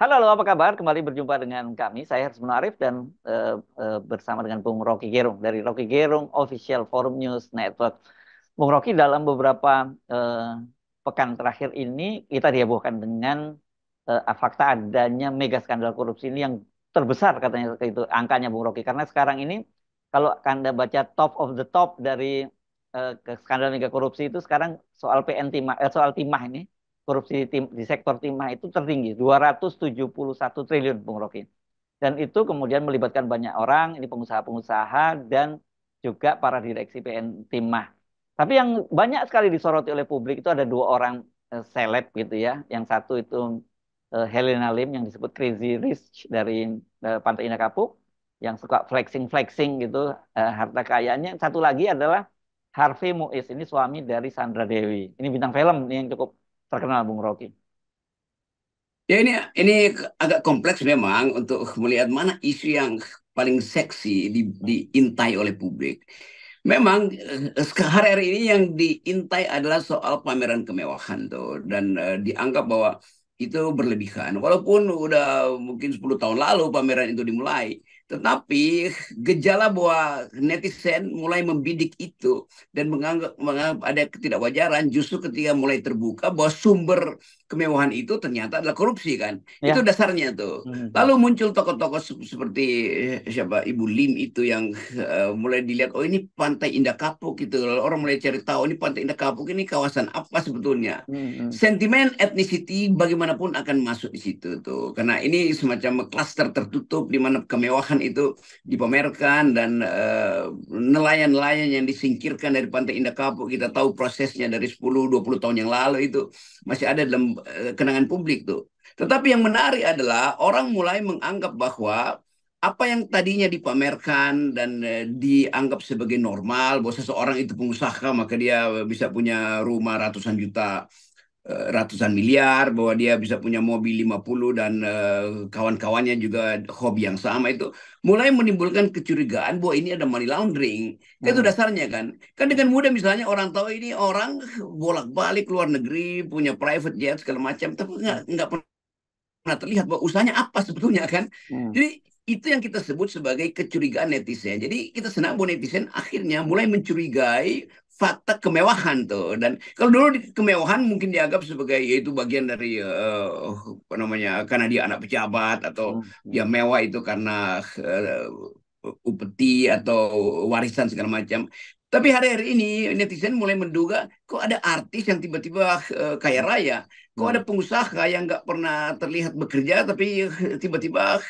Halo, halo, apa kabar? Kembali berjumpa dengan kami. Saya Harisman Arif dan bersama dengan Bung Rocky Gerung dari Rocky Gerung Official Forum News Network. Bung Rocky, dalam beberapa eh, pekan terakhir ini kita dihebohkan dengan fakta adanya mega skandal korupsi ini yang terbesar katanya itu angkanya Bung Rocky. Karena sekarang ini kalau Anda baca top of the top dari skandal mega korupsi itu sekarang soal PN Timah, soal timah ini korupsi di sektor timah itu tertinggi 271 triliun Bung Rocky. Dan itu kemudian melibatkan banyak orang, ini pengusaha-pengusaha dan juga para direksi PN Timah. Tapi yang banyak sekali disoroti oleh publik itu ada dua orang seleb gitu ya. Yang satu itu Helena Lim yang disebut Crazy Rich dari Pantai Indah Kapuk yang suka flexing-flexing gitu harta kekayaannya. Satu lagi adalah Harvey Muiz, ini suami dari Sandra Dewi. Ini bintang film ini yang cukup terkenal Bung Rocky. Ya ini agak kompleks memang untuk melihat mana isu yang paling seksi diintai oleh publik. Memang hari-hari ini yang diintai adalah soal pameran kemewahan tuh dan dianggap bahwa itu berlebihan. Walaupun udah mungkin 10 tahun lalu pameran itu dimulai, tetapi gejala bahwa netizen mulai membidik itu dan menganggap ada ketidakwajaran justru ketika mulai terbuka bahwa sumber kemewahan itu ternyata adalah korupsi kan. Itu Ya. dasarnya tuh. Mhm. Lalu muncul tokoh-tokoh seperti siapa Ibu Lim itu yang mulai dilihat, oh ini Pantai Indah Kapuk gitu. Lalu orang mulai cari tahu ini Pantai Indah Kapuk ini kawasan apa sebetulnya. Mhm. Sentimen ethnicity bagaimanapun akan masuk di situ tuh. Karena ini semacam klaster tertutup di mana kemewahan itu dipamerkan dan nelayan-nelayan yang disingkirkan dari Pantai Indah Kapuk kita tahu prosesnya dari 10-20 tahun yang lalu itu masih ada dalam kenangan publik tuh. Tetapi yang menarik adalah orang mulai menganggap bahwa apa yang tadinya dipamerkan dan dianggap sebagai normal bahwa seseorang itu pengusaha maka dia bisa punya rumah ratusan juta, ratusan miliar, bahwa dia bisa punya mobil 50 dan kawan-kawannya juga hobi yang sama itu mulai menimbulkan kecurigaan bahwa ini ada money laundering. Itu Mhm. dasarnya kan. Kan dengan mudah misalnya orang tahu ini orang bolak-balik luar negeri, punya private jet segala macam, tapi nggak pernah terlihat bahwa usahanya apa sebetulnya kan. Mhm. Jadi itu yang kita sebut sebagai kecurigaan netizen. Jadi kita senang bahwa netizen akhirnya mulai mencurigai fakta kemewahan tuh. Dan kalau dulu kemewahan mungkin dianggap sebagai yaitu bagian dari apa namanya karena dia anak pejabat atau dia Mhm. mewah itu karena upeti atau warisan segala macam. Tapi hari-hari ini netizen mulai menduga kok ada artis yang tiba-tiba kaya raya. Kok ada Mhm. pengusaha yang nggak pernah terlihat bekerja tapi tiba-tiba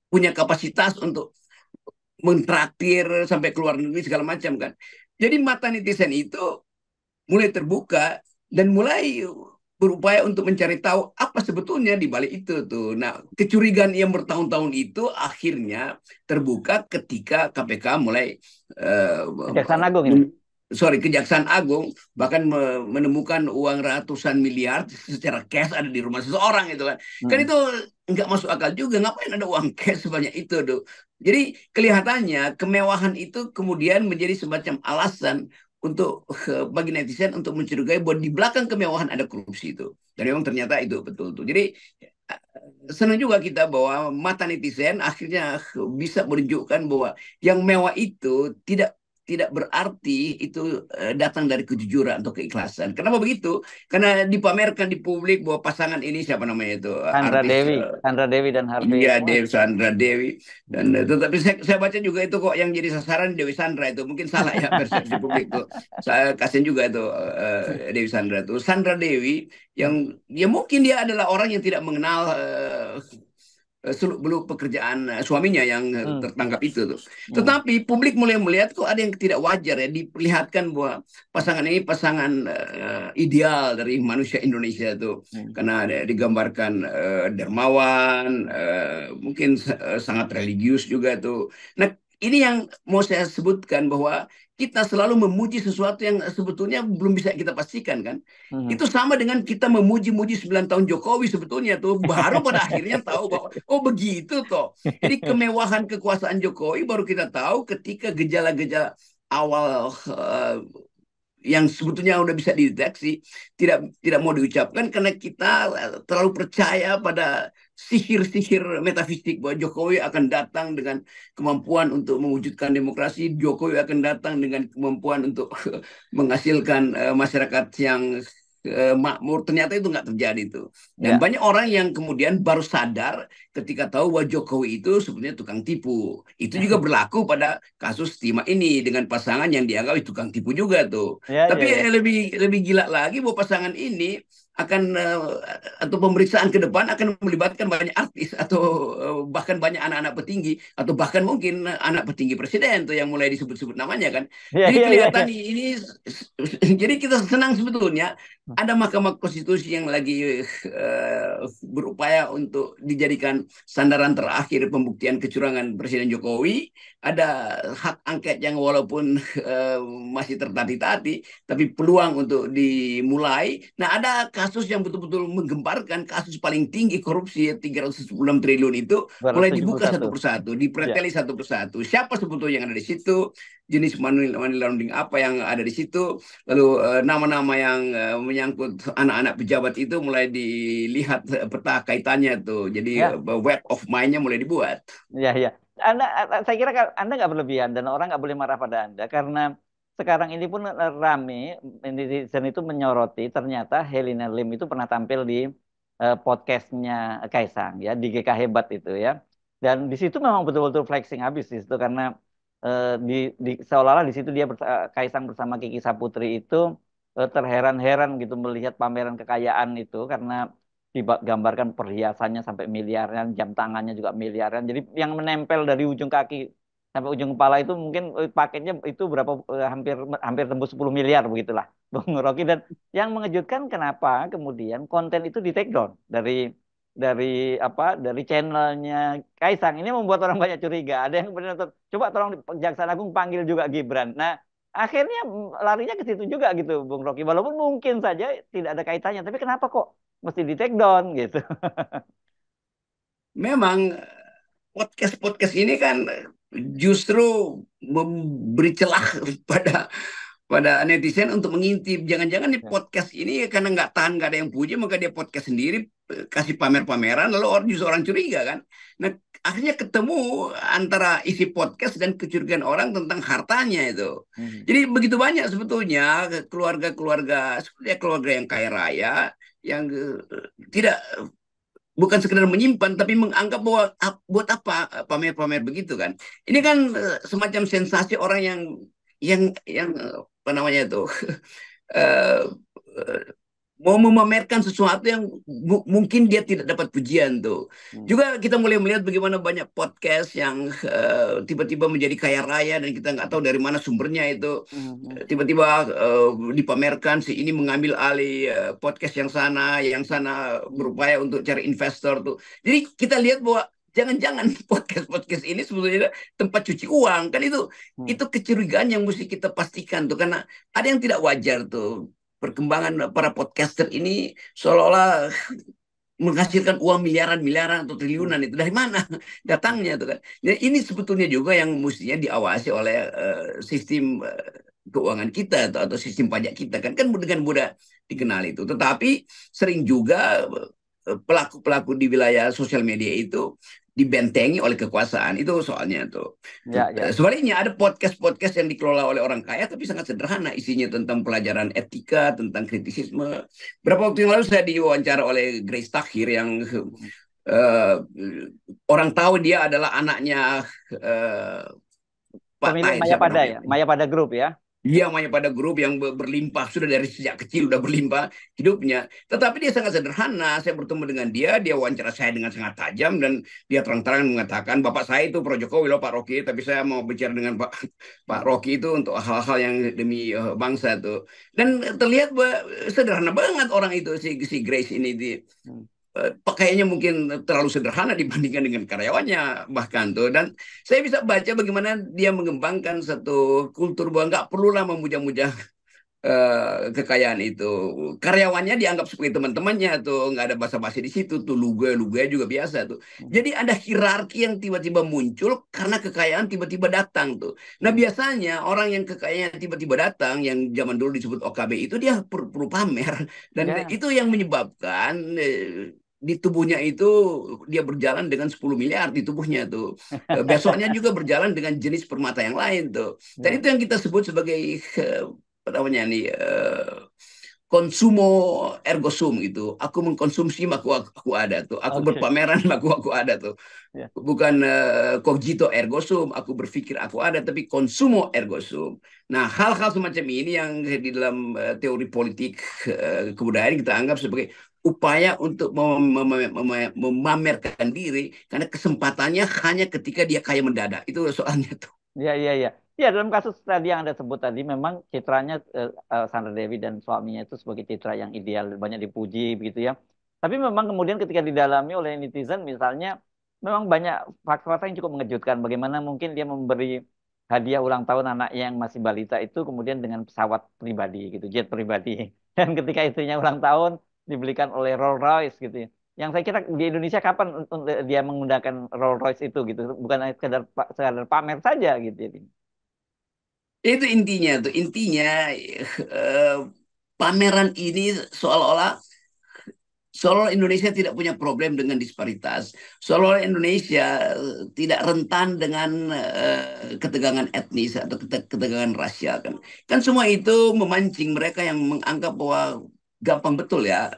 punya kapasitas untuk mentraktir sampai ke luar negeri segala macam kan. Jadi mata netizen itu mulai terbuka dan mulai berupaya untuk mencari tahu apa sebetulnya di balik itu tuh. Nah, kecurigaan yang bertahun-tahun itu akhirnya terbuka ketika KPK mulai eh, Kejaksaan Agung ini. Kejaksaan Agung bahkan menemukan uang ratusan miliar secara cash ada di rumah seseorang itu kan. Kan Mhm. itu nggak masuk akal juga. Ngapain ada uang cash sebanyak itu tuh? Jadi kelihatannya kemewahan itu kemudian menjadi semacam alasan untuk bagi netizen untuk mencurigai bahwa di belakang kemewahan ada korupsi itu. Dan memang ternyata itu betul tuh. Jadi senang juga kita bahwa mata netizen akhirnya bisa menunjukkan bahwa yang mewah itu tidak berarti itu datang dari kejujuran atau keikhlasan. Kenapa begitu? Karena dipamerkan di publik bahwa pasangan ini siapa namanya itu artis Sandra Dewi dan Harvey India Muiz. Dewi Sandra Dewi dan Mhm. tetapi saya baca juga itu kok yang jadi sasaran Dewi Sandra itu mungkin salah ya persepsi publik tuh. Saya kasihan juga itu Dewi Sandra tuh. Sandra Dewi yang ya mungkin dia adalah orang yang tidak mengenal seluk-beluk pekerjaan suaminya yang Mhm. tertangkap itu tuh. Mhm. Tetapi publik mulai melihat kok ada yang tidak wajar ya diperlihatkan bahwa pasangan ini pasangan ideal dari manusia Indonesia tuh Mhm. karena ada digambarkan dermawan, mungkin sangat religius juga tuh. Nah, ini yang mau saya sebutkan bahwa kita selalu memuji sesuatu yang sebetulnya belum bisa kita pastikan kan. Mhm. Itu sama dengan kita memuji-muji 9 tahun Jokowi sebetulnya tuh baru pada akhirnya tahu bahwa oh begitu toh. Jadi kemewahan kekuasaan Jokowi baru kita tahu ketika gejala-gejala awal yang sebetulnya udah bisa dideteksi tidak mau diucapkan karena kita terlalu percaya pada sihir-sihir metafisik bahwa Jokowi akan datang dengan kemampuan untuk mewujudkan demokrasi, Jokowi akan datang dengan kemampuan untuk menghasilkan masyarakat yang makmur. Ternyata itu nggak terjadi tuh. Dan Ya. banyak orang yang kemudian baru sadar ketika tahu bahwa Jokowi itu sebenarnya tukang tipu. Itu juga berlaku pada kasus Timah ini dengan pasangan yang dianggap tukang tipu juga tuh. Ya, ya, Tapi ya. lebih lebih gila lagi bahwa pasangan ini akan atau pemeriksaan ke depan akan melibatkan banyak artis atau bahkan banyak anak-anak petinggi atau bahkan mungkin anak petinggi presiden tuh yang mulai disebut-sebut namanya kan. Ya, Jadi ya, ya, kelihatan ya. ini jadi kita senang sebetulnya ada Mahkamah Konstitusi yang lagi berupaya untuk dijadikan sandaran terakhir pembuktian kecurangan Presiden Jokowi. Ada hak angket yang walaupun masih tertati-tati, tapi peluang untuk dimulai. Nah, ada kasus yang betul-betul menggemparkan, kasus paling tinggi korupsi 376 triliun itu mulai dibuka 271. satu persatu, Ya. dipreteli satu persatu. Siapa sebetulnya yang ada di situ? Jenis money laundering apa yang ada di situ? Lalu nama-nama yang menyangkut anak-anak pejabat itu mulai dilihat peta kaitannya tuh. Jadi Ya. web of mind-nya mulai dibuat. Ya, ya. Saya kira Anda nggak berlebihan dan orang nggak boleh marah pada Anda karena sekarang ini pun rame netizen itu menyoroti ternyata Helena Lim itu pernah tampil di podcastnya Kaisang ya di GK Hebat itu ya dan di situ memang betul-betul flexing habis di situ karena seolah-olah di situ Kaisang bersama Kiki Saputri itu terheran-heran gitu melihat pameran kekayaan itu karena digambarkan perhiasannya sampai miliaran, jam tangannya juga miliaran. Jadi yang menempel dari ujung kaki sampai ujung kepala itu mungkin paketnya itu berapa hampir hampir tembus 10 miliar begitulah, Bung Rocky. Dan yang mengejutkan kenapa kemudian konten itu di take down dari dari channelnya Kaisang ini membuat orang banyak curiga. Ada yang benar coba tolong Jaksa Agung panggil juga Gibran. Nah, akhirnya larinya ke situ juga gitu, Bung Rocky. Walaupun mungkin saja tidak ada kaitannya, tapi kenapa kok mesti di take down gitu. Memang podcast-podcast ini kan justru memberi celah pada pada netizen untuk mengintip. Jangan-jangan nih Ya. podcast ini karena nggak tahan, nggak ada yang puji, maka dia podcast sendiri, kasih pamer-pameran, lalu orang justru orang curiga kan. Nah, akhirnya ketemu antara isi podcast dan kecurigaan orang tentang hartanya itu. Hmm. Jadi begitu banyak sebetulnya keluarga-keluarga, sebetulnya keluarga yang kaya raya, yang tidak bukan sekedar menyimpan tapi menganggap bahwa buat apa pamer-pamer begitu kan. Ini kan semacam sensasi orang yang apa namanya itu eh, eh, mau memamerkan sesuatu yang mungkin dia tidak dapat pujian tuh. Hmm. Juga kita mulai melihat bagaimana banyak podcast yang tiba-tiba menjadi kaya raya dan kita nggak tahu dari mana sumbernya itu. Hmm. Tiba-tiba dipamerkan si ini mengambil alih podcast yang sana berupaya untuk cari investor tuh. Jadi kita lihat bahwa jangan-jangan podcast-podcast ini sebetulnya tempat cuci uang kan Hmm. itu kecurigaan yang mesti kita pastikan tuh karena ada yang tidak wajar tuh perkembangan para podcaster ini seolah-olah menghasilkan uang miliaran-miliaran atau Hmm. triliunan itu dari mana datangnya tuh kan. Nah, ini sebetulnya juga yang mestinya diawasi oleh sistem keuangan kita atau sistem pajak kita kan dengan mudah dikenal itu. Tetapi sering juga pelaku-pelaku di wilayah sosial media itu dibentengi oleh kekuasaan itu soalnya tuh. Ya, ya. Sebaliknya ada podcast-podcast yang dikelola oleh orang kaya tapi sangat sederhana isinya tentang pelajaran etika, tentang kritisisme. Berapa waktu yang lalu saya diwawancara oleh Grace Takhir yang Hmm. uh, orang tahu dia adalah anaknya uh, Pak Pemilik Tahir siapa Mayapada ya, namanya? Mayapada Group ya. Dia main pada grup yang berlimpah sudah dari sejak kecil udah berlimpah hidupnya. Tetapi dia sangat sederhana. Saya bertemu dengan dia wawancara saya dengan sangat tajam dan dia terang-terangan mengatakan bapak saya itu pro Jokowi loh Pak Rocky, tapi saya mau bicara dengan Pak Hmm. Rocky itu untuk hal-hal yang demi bangsa tuh. Dan terlihat sederhana banget orang itu si Grace ini Hmm. pakaiannya mungkin terlalu sederhana dibandingkan dengan karyawannya bahkan tuh dan saya bisa baca bagaimana dia mengembangkan satu kultur bahwa nggak perlulah memuja-muja kekayaan itu. Karyawannya dianggap sebagai teman-temannya tuh, nggak ada basa-basi di situ tuh, luga-luga juga biasa tuh. Hmm. Jadi ada hierarki yang tiba-tiba muncul karena kekayaan tiba-tiba datang tuh. Nah Hmm. biasanya orang yang kekayaan tiba-tiba datang, yang zaman dulu disebut OKB itu dia perlu pamer, dan Ya, itu yang menyebabkan di tubuhnya itu dia berjalan dengan 10 miliar di tubuhnya tuh. Besoknya juga berjalan dengan jenis permata yang lain tuh. Dan ya, itu yang kita sebut sebagai apa namanya nih, konsumo ergo sum gitu. Aku mengkonsumsi maka aku ada tuh. Aku oke, berpameran maka aku ada tuh. ya, Bukan cogito ergo sum, aku berpikir aku ada, tapi konsumo ergo sum. Nah, hal-hal semacam ini yang di dalam teori politik kebudayaan kita anggap sebagai upaya untuk memamerkan diri karena kesempatannya hanya ketika dia kaya mendadak. Itu soalnya tuh. ya, ya, ya. Ya, dalam kasus tadi yang Anda sebut tadi, memang citranya Sandra Dewi dan suaminya itu sebagai citra yang ideal, banyak dipuji begitu ya. Tapi memang kemudian ketika didalami oleh netizen, misalnya, memang banyak fakta-fakta yang cukup mengejutkan. Bagaimana mungkin dia memberi hadiah ulang tahun anaknya yang masih balita itu kemudian dengan pesawat pribadi gitu, jet pribadi. Dan ketika istrinya ulang tahun dibelikan oleh Rolls Royce gitu ya. Yang saya kira di Indonesia kapan dia menggunakan Rolls Royce itu gitu, bukan hanya sekedar pamer saja gitu. Jadi. Itu intinya tuh. Intinya eh, pameran ini seolah-olah seolah Indonesia tidak punya problem dengan disparitas, seolah Indonesia tidak rentan dengan ketegangan etnis atau ketegangan rasial kan. Kan semua itu memancing mereka yang menganggap bahwa gampang betul ya,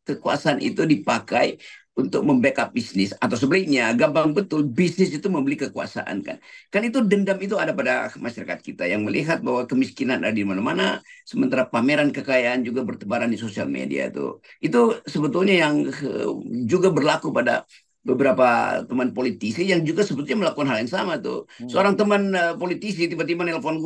kekuasaan itu dipakai untuk membackup bisnis, atau sebaliknya gampang betul bisnis itu membeli kekuasaan kan. Kan itu dendam itu ada pada masyarakat kita yang melihat bahwa kemiskinan ada di mana-mana, sementara pameran kekayaan juga bertebaran di sosial media tuh. Itu sebetulnya yang juga berlaku pada beberapa teman politisi yang juga sebetulnya melakukan hal yang sama tuh. Hmm. Seorang teman politisi tiba-tiba nelpon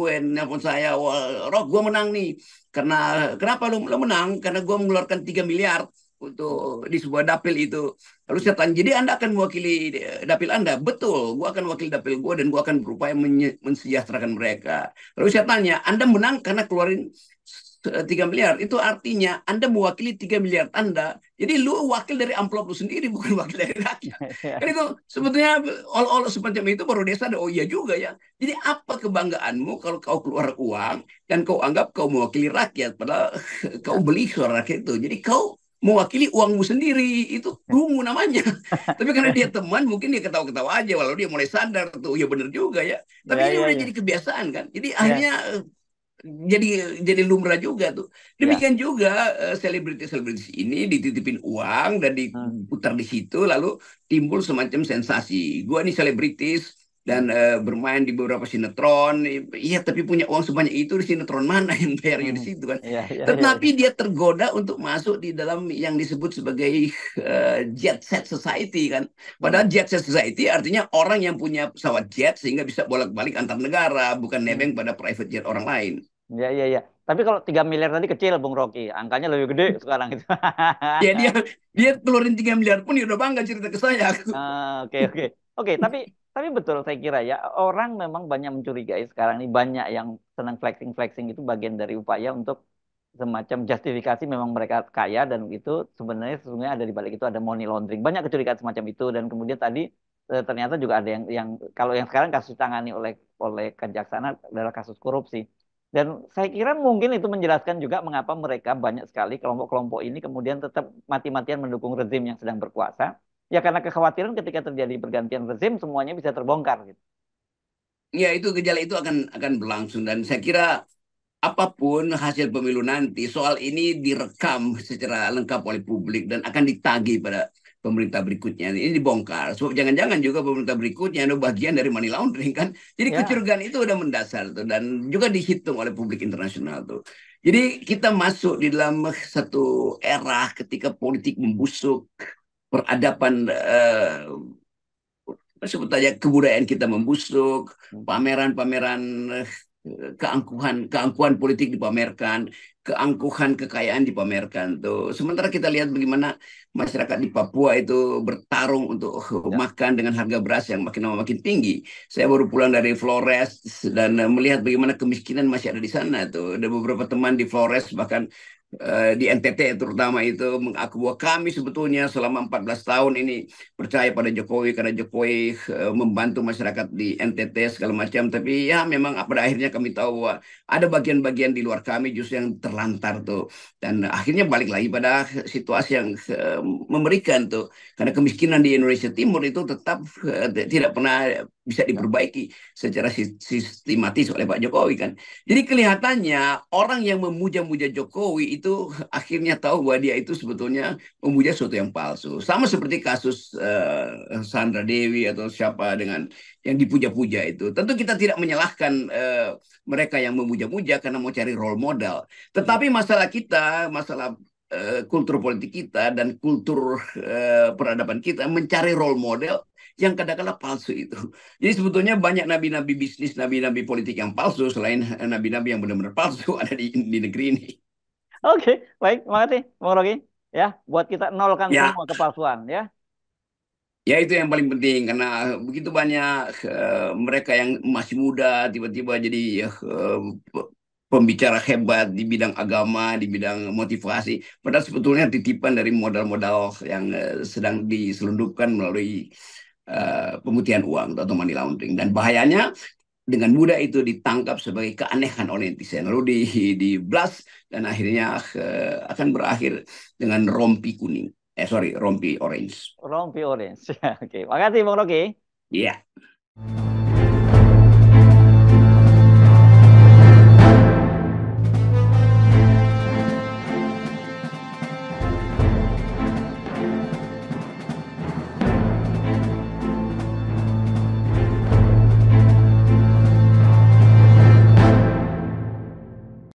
saya, wah, Rock, gue menang nih. Kenapa lu menang? Karena gue mengeluarkan 3 miliar untuk di sebuah dapil itu. Lalu saya tanya, jadi Anda akan mewakili dapil Anda? Betul, gue akan mewakili dapil gue dan gue akan berupaya mensejahterakan mereka. Lalu saya tanya, Anda menang karena keluarin 3 miliar, itu artinya Anda mewakili 3 miliar Anda. Jadi lu wakil dari amplop lu sendiri, bukan wakil dari rakyat. Kan itu sebetulnya all semacam itu baru dia sadar, oh iya juga ya. Jadi apa kebanggaanmu kalau kau keluar uang dan kau anggap kau mewakili rakyat, padahal kau beli suara rakyat itu. Jadi kau mewakili uangmu sendiri, itu dungu namanya. Tapi karena dia teman, mungkin dia ketawa-ketawa aja, walau dia mulai sadar tuh, ya benar juga ya. Ya, Tapi ini ya, udah jadi ya, kebiasaan kan. Jadi ya, akhirnya jadi lumrah juga tuh. ya. Demikian juga selebritis-selebritis ini dititipin uang dan Hmm. diputar di situ, lalu timbul semacam sensasi. Gua nih selebritis Hmm. dan bermain di beberapa sinetron. Iya, tapi punya uang sebanyak itu, di sinetron mana yang bayarnya di Hmm. situ kan? Ya, ya, ya, Tetapi ya. dia tergoda untuk masuk di dalam yang disebut sebagai jet set society kan. Hmm. Padahal jet set society artinya orang yang punya pesawat jet sehingga bisa bolak-balik antar negara, bukan nebeng Hmm. pada private jet orang lain. Ya, ya, ya. Tapi kalau 3 miliar tadi kecil, Bung Rocky. Angkanya lebih gede sekarang itu. Ya dia dia keluarin 3 miliar pun dia udah bangga cerita ke saya. Oke, oke. Oke, tapi betul saya kira ya, orang memang banyak mencurigai sekarang ini, banyak yang senang flexing-flexing itu bagian dari upaya untuk semacam justifikasi memang mereka kaya, dan itu sebenarnya sesungguhnya ada di balik itu ada money laundering. Banyak kecurigaan semacam itu, dan kemudian tadi ternyata juga ada yang kalau yang sekarang kasus ditangani oleh oleh kejaksaan adalah kasus korupsi. Dan saya kira mungkin itu menjelaskan juga mengapa mereka banyak sekali kelompok-kelompok ini kemudian tetap mati-matian mendukung rezim yang sedang berkuasa. Ya karena kekhawatiran ketika terjadi pergantian rezim semuanya bisa terbongkar gitu. Ya itu gejala itu akan berlangsung, dan saya kira apapun hasil pemilu nanti, soal ini direkam secara lengkap oleh publik dan akan ditagih pada pemerintah berikutnya. Ini dibongkar. Sebab jangan-jangan juga pemerintah berikutnya ada bagian dari money laundering kan. Jadi Ya. kecurigaan itu udah mendasar tuh, dan juga dihitung oleh publik internasional tuh. Jadi kita masuk di dalam satu era ketika politik membusuk, peradaban sebut aja kebudayaan kita membusuk, Hmm. pameran-pameran keangkuhan politik dipamerkan, keangkuhan kekayaan dipamerkan tuh. Sementara kita lihat bagaimana masyarakat di Papua itu bertarung untuk Ya. makan dengan harga beras yang makin lama makin tinggi. Saya baru pulang dari Flores dan melihat bagaimana kemiskinan masih ada di sana tuh. Ada beberapa teman di Flores bahkan di NTT terutama itu mengaku bahwa kami sebetulnya selama 14 tahun ini percaya pada Jokowi karena Jokowi membantu masyarakat di NTT segala macam, tapi ya memang pada akhirnya kami tahu bahwa ada bagian-bagian di luar kami justru yang terlantar tuh, dan akhirnya balik lagi pada situasi yang memberikan tuh, karena kemiskinan di Indonesia Timur itu tetap tidak pernah bisa Ya. diperbaiki secara sistematis oleh Pak Jokowi kan. Jadi kelihatannya orang yang memuja-muja Jokowi itu akhirnya tahu bahwa dia itu sebetulnya memuja sesuatu yang palsu. Sama seperti kasus Sandra Dewi atau siapa dengan yang dipuja-puja itu. Tentu kita tidak menyalahkan mereka yang memuja-muja karena mau cari role model. Tetapi masalah kita, masalah kultur politik kita dan kultur peradaban kita mencari role model yang kadang-kadang palsu itu. Jadi sebetulnya banyak nabi-nabi bisnis, nabi-nabi politik yang palsu selain nabi-nabi yang benar-benar palsu ada di negeri ini. Oke, baik, makasih, Bung Rocky. Ya, buat kita nolkan Ya, semua kepalsuan, ya. ya itu yang paling penting karena begitu banyak mereka yang masih muda tiba-tiba jadi pembicara hebat di bidang agama, di bidang motivasi. Padahal sebetulnya titipan dari modal-modal yang sedang diselundupkan melalui pemutihan uang atau money laundering. Dan bahayanya dengan mudah itu ditangkap sebagai keanehan oleh netizen, lalu di blast dan akhirnya akan berakhir dengan rompi kuning. Sorry, rompi orange. Rompi orange. Oke, makasih, Bung Rocky. Iya. Yeah.